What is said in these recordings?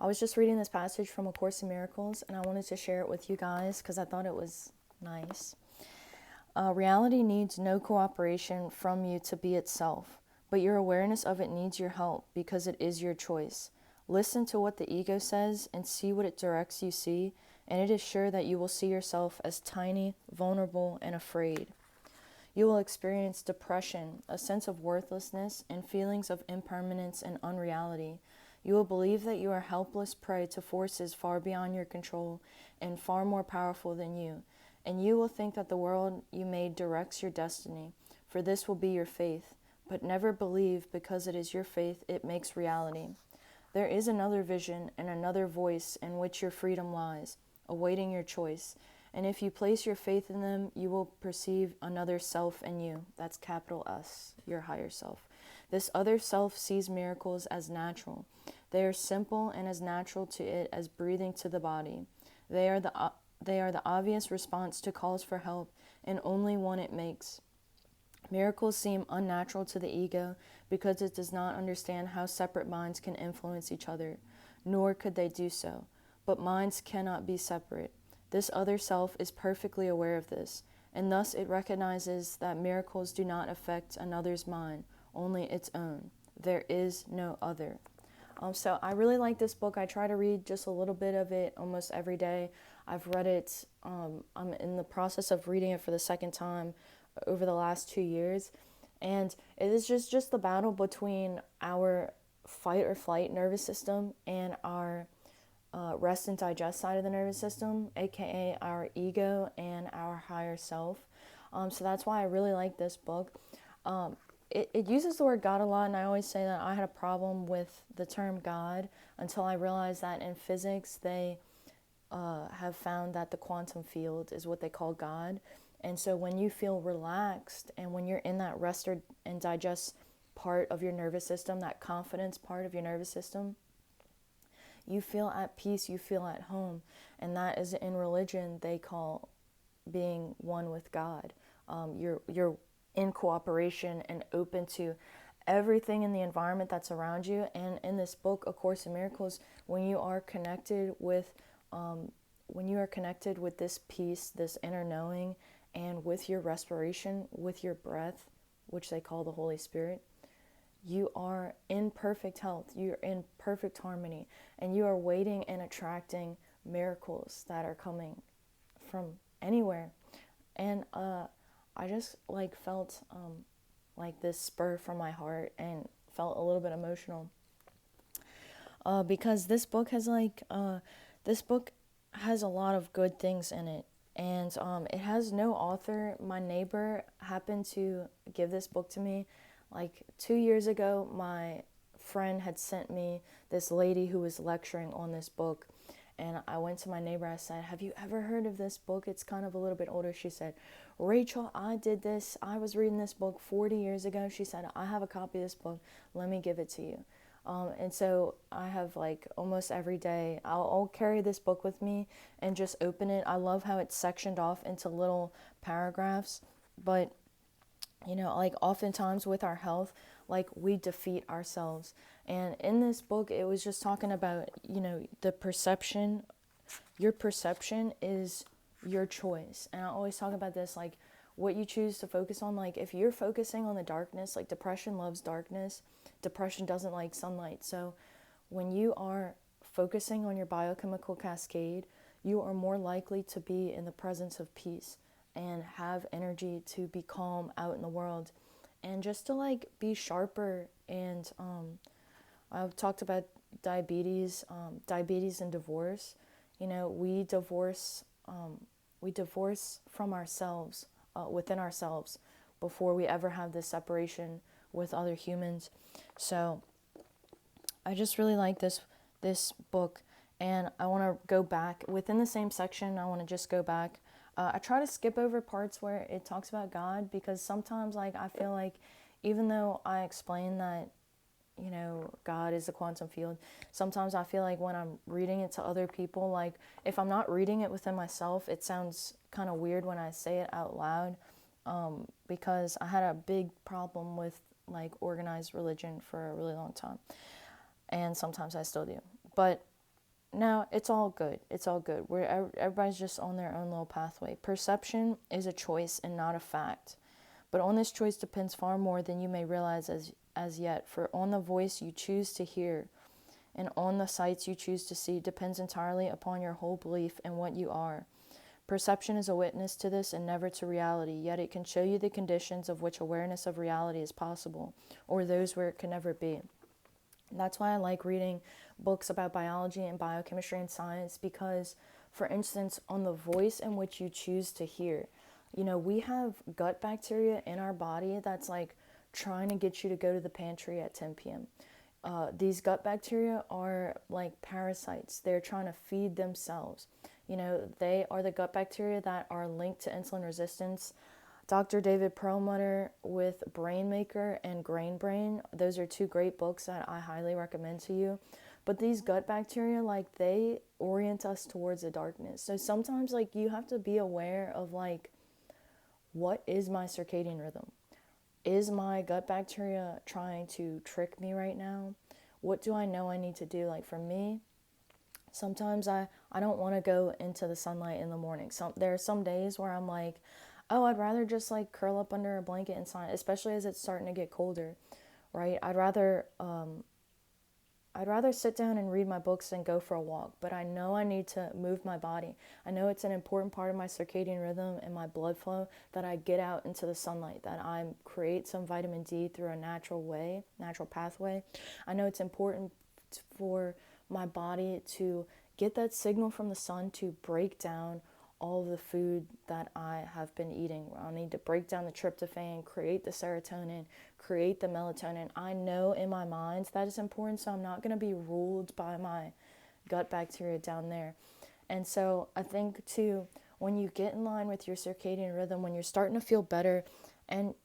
I was just reading this passage from A Course in Miracles, and I wanted to share it with you guys because I thought it was nice. Reality needs no cooperation from you to be itself, but your awareness of it needs your help because it is your choice. Listen to what the ego says and see what it directs you see, and it is sure that you will see yourself as tiny, vulnerable, and afraid. You will experience depression, a sense of worthlessness, and feelings of impermanence and unreality. You will believe that you are helpless prey to forces far beyond your control and far more powerful than you. And you will think that the world you made directs your destiny, for this will be your faith. But never believe because it is your faith it makes reality. There is another vision and another voice in which your freedom lies, awaiting your choice. And if you place your faith in them, you will perceive another self in you. That's capital S, your higher self. This other self sees miracles as natural. They are simple and as natural to it as breathing to the body. They are the obvious response to calls for help, and only one it makes. Miracles seem unnatural to the ego because it does not understand how separate minds can influence each other, nor could they do so. But minds cannot be separate. This other self is perfectly aware of this, and thus it recognizes that miracles do not affect another's mind, only its own. There is no other. So I really like this book. I try to read just a little bit of it almost every day. I've read it. I'm in the process of reading it for the second time over the last 2 years, and it is just the battle between our fight or flight nervous system and our rest and digest side of the nervous system, aka our ego and our higher self. So that's why I really like this book. It uses the word God a lot, and I always say that I had a problem with the term God until I realized that in physics they have found that the quantum field is what they call God. And so when you feel relaxed and when you're in that rest and digest part of your nervous system, that confidence part of your nervous system, you feel at peace, you feel at home. And that is, in religion, they call being one with God. You're in cooperation and open to everything in the environment that's around you. And in this book, A Course in Miracles, when you are connected with this peace, this inner knowing, and with your respiration, with your breath, which they call the Holy Spirit, you are in perfect health, you're in perfect harmony, and you are waiting and attracting miracles that are coming from anywhere. And I just felt like this spur from my heart and felt a little bit emotional because this book has a lot of good things in it, and it has no author. My neighbor happened to give this book to me. 2 years ago, my friend had sent me this lady who was lecturing on this book, and I went to my neighbor. I said, "Have you ever heard of this book? It's kind of a little bit older." She said, "Rachel, I did this. I was reading this book 40 years ago." She said, "I have a copy of this book. Let me give it to you." And so I have almost every day, I'll carry this book with me and just open it. I love how it's sectioned off into little paragraphs, but oftentimes with our health, we defeat ourselves. And in this book, it was just talking about, the perception. Your perception is your choice. And I always talk about this, what you choose to focus on. If you're focusing on the darkness, depression loves darkness. Depression doesn't like sunlight. So when you are focusing on your biochemical cascade, you are more likely to be in the presence of peace and have energy to be calm out in the world and just to be sharper. And I've talked about diabetes and divorce. We divorce from ourselves, within ourselves, before we ever have this separation with other humans. So I just really like this book, and I want to go back within the same section. I want to just go back. I try to skip over parts where it talks about God, because sometimes I feel like even though I explain that God is the quantum field, sometimes I feel like when I'm reading it to other people, if I'm not reading it within myself, it sounds kind of weird when I say it out loud, because I had a big problem with organized religion for a really long time, and sometimes I still do. But Now, it's all good. It's all good. Everybody's just on their own little pathway. Perception is a choice and not a fact. But on this choice depends far more than you may realize as yet. For on the voice you choose to hear and on the sights you choose to see depends entirely upon your whole belief in what you are. Perception is a witness to this and never to reality, yet it can show you the conditions of which awareness of reality is possible, or those where it can never be. That's why I like reading books about biology and biochemistry and science because, for instance, on the voice in which you choose to hear, we have gut bacteria in our body that's like trying to get you to go to the pantry at 10 p.m. These gut bacteria are like parasites. They're trying to feed themselves. They are the gut bacteria that are linked to insulin resistance. Dr. David Perlmutter with Brain Maker and Grain Brain, those are two great books that I highly recommend to you. But these gut bacteria, like, they orient us towards the darkness. So sometimes, like, you have to be aware of, like, what is my circadian rhythm? Is my gut bacteria trying to trick me right now? What do I know I need to do? Like, for me, sometimes I don't want to go into the sunlight in the morning. There are some days where I'm like, oh, I'd rather just like curl up under a blanket and sign, especially as it's starting to get colder, right? I'd rather sit down and read my books than go for a walk, but I know I need to move my body. I know it's an important part of my circadian rhythm and my blood flow that I get out into the sunlight, that I create some vitamin D through a natural pathway. I know it's important for my body to get that signal from the sun to break down all of the food that I have been eating. I'll need to break down the tryptophan, create the serotonin, create the melatonin. I know in my mind that is important, so I'm not going to be ruled by my gut bacteria down there. And so I think too, when you get in line with your circadian rhythm, when you're starting to feel better, and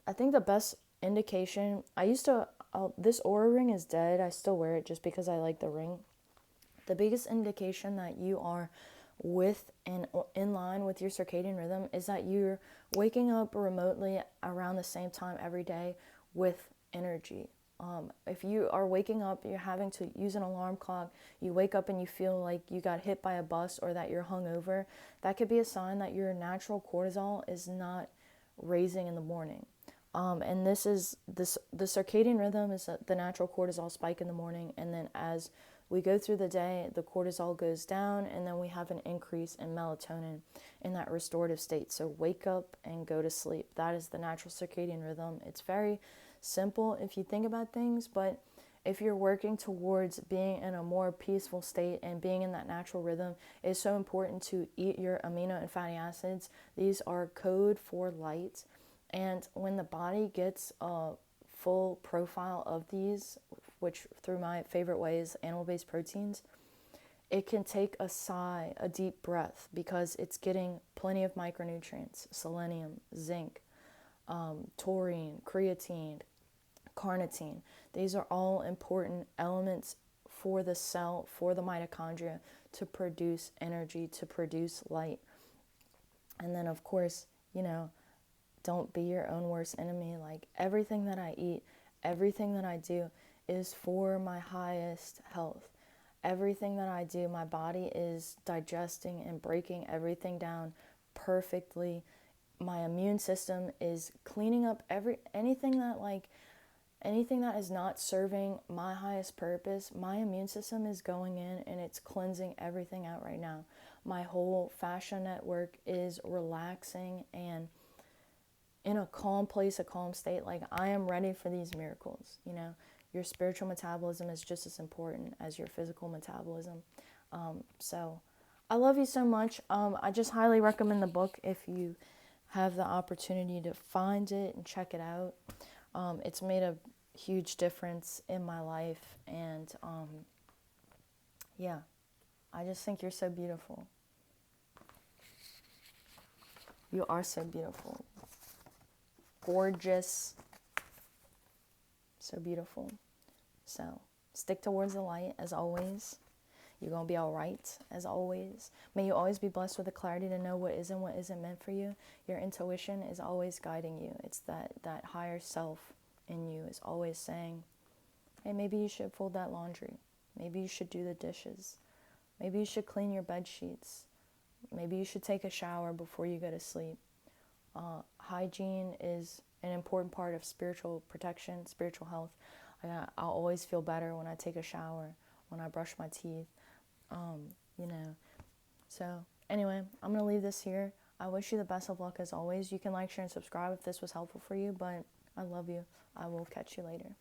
I think the best indication, this Oura ring is dead. I still wear it just because I like the ring. The biggest indication that you are with and in line with your circadian rhythm is that you're waking up remotely around the same time every day with energy. If you are waking up, you're having to use an alarm clock, you wake up and you feel like you got hit by a bus or that you're hungover, that could be a sign that your natural cortisol is not raising in the morning. And the circadian rhythm is the natural cortisol spike in the morning, and then as we go through the day, the cortisol goes down, and then we have an increase in melatonin in that restorative state. So wake up and go to sleep. That is the natural circadian rhythm. It's very simple if you think about things, but if you're working towards being in a more peaceful state and being in that natural rhythm, it's so important to eat your amino and fatty acids. These are code for light. And when the body gets a full profile of these, which through my favorite way is animal-based proteins, it can take a sigh, a deep breath, because it's getting plenty of micronutrients, selenium, zinc, taurine, creatine, carnitine. These are all important elements for the cell, for the mitochondria, to produce energy, to produce light. And then, of course, don't be your own worst enemy. Like, everything that I eat, everything that I do is for my highest health. Everything that I do, my body is digesting and breaking everything down perfectly. My immune system is cleaning up anything that is not serving my highest purpose. My immune system is going in and it's cleansing everything out right now. My whole fascia network is relaxing and in a calm place, a calm state. Like, I am ready for these miracles. Your spiritual metabolism is just as important as your physical metabolism. So I love you so much. I just highly recommend the book if you have the opportunity to find it and check it out. It's made a huge difference in my life. And yeah, I just think you're so beautiful. You are so beautiful. Gorgeous. So beautiful. So stick towards the light as always. You're going to be all right as always. May you always be blessed with the clarity to know what is and what isn't meant for you. Your intuition is always guiding you. It's that higher self in you is always saying, hey, maybe you should fold that laundry. Maybe you should do the dishes. Maybe you should clean your bed sheets. Maybe you should take a shower before you go to sleep. Hygiene is an important part of spiritual protection, spiritual health. I'll always feel better when I take a shower, when I brush my teeth, you know. So anyway, I'm going to leave this here. I wish you the best of luck as always. You can like, share, and subscribe if this was helpful for you, but I love you. I will catch you later.